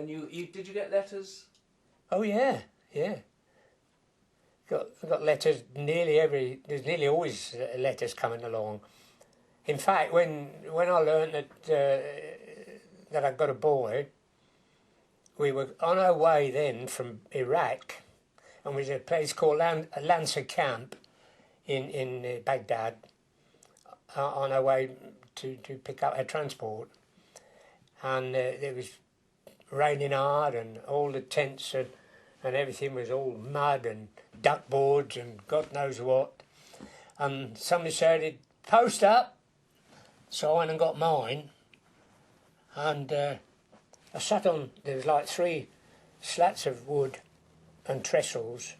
And you did you get letters? Oh yeah, yeah. Got letters there's nearly always letters coming along. In fact, when I learned that I got a boy, we were on our way then from Iraq, and we was at a place called Lancer Camp in Baghdad, on our way to pick up our transport, and it was raining hard, and all the tents and everything was all mud and duck boards and God knows what. And somebody said, "Post up." So I went and got mine, and I sat on, there was like 3 slats of wood and trestles.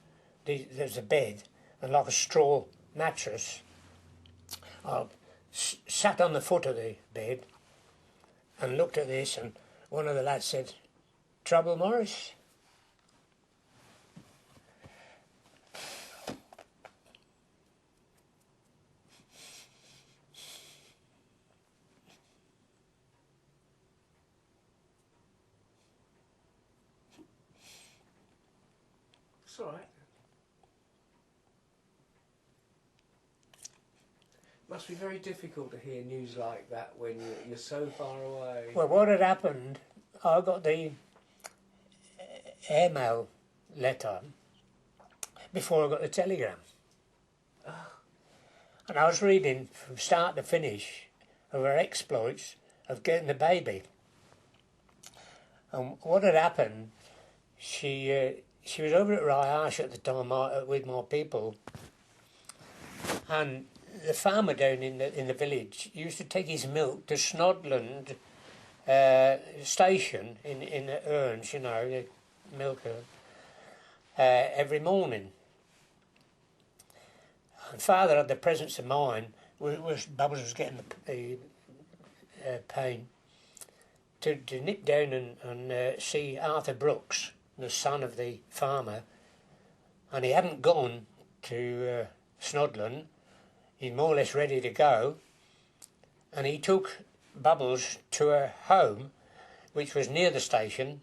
There's a bed and like a straw mattress. I sat on the foot of the bed and looked at this, and one of the lads said, "Trouble, Maurice?" It's all right. Must be very difficult to hear news like that when you're so far away. Well, what had happened, I got the airmail letter before I got the telegram. And I was reading from start to finish of her exploits of getting the baby. And what had happened, she was over at Ryash at the time with my people, and the farmer down in the village used to take his milk to Snodland station in the urns, you know, the milk urn, every morning. And Father had the presence of mind, Bubbles was getting the pain, to nip down and see Arthur Brooks, the son of the farmer, and he hadn't gone to Snodland. He's more or less ready to go, and he took Bubbles to a home which was near the station,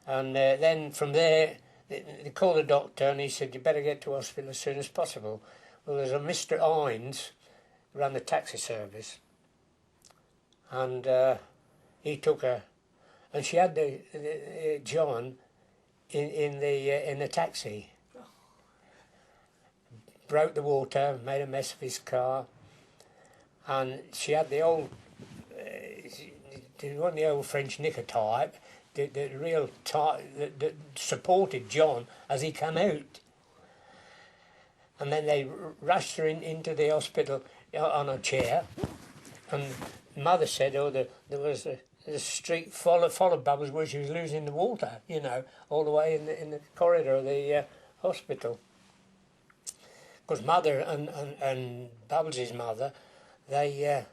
and then from there they called the doctor and he said, "You better get to hospital as soon as possible." Well, there's a Mr. Hines who ran the taxi service, and he took her, and she had the John in the taxi. Broke the water, made a mess of his car, and she had the old, one the old French knicker type, the real type that supported John as he came out. And then they rushed her into the hospital on a chair, and Mother said, "Oh, there was the street full of Bubbles where she was losing the water, you know, all the way in the corridor of the hospital." Because Mother and Bubbles' mother, they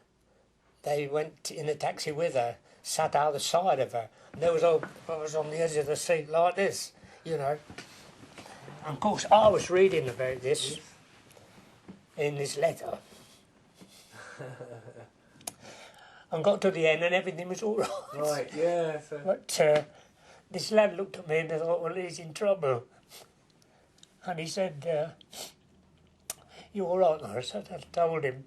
went in a taxi with her, sat either side of her. And I was on the edge of the seat like this, you know. And of course, I was reading about this in this letter. And got to the end and everything was all right. Right, yeah. So. But this lad looked at me and I thought, well, he's in trouble. And he said, "You all right, Maurice?" I told him.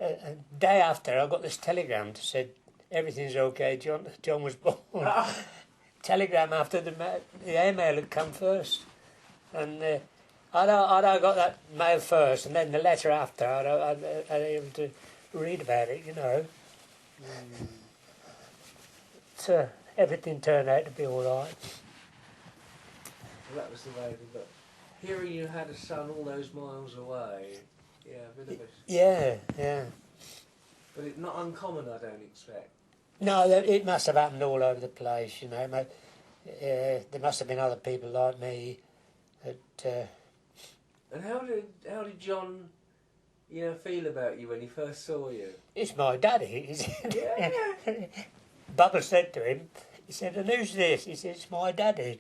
A day after, I got this telegram that said, "Everything's okay, John was born." Telegram after the airmail had come first. And I'd got that mail first, and then the letter after, I'd able to read about it, you know. So everything turned out to be all right. Well, that was the way we got. Hearing you had a son all those miles away, yeah, a bit of a... Yeah. But it's not uncommon, I don't expect. No, it must have happened all over the place, you know. There must have been other people like me that... And how did John, you know, feel about you when he first saw you? "It's my daddy," he said. Yeah. Bubba said to him, he said, "And who's this?" He said, "It's my daddy."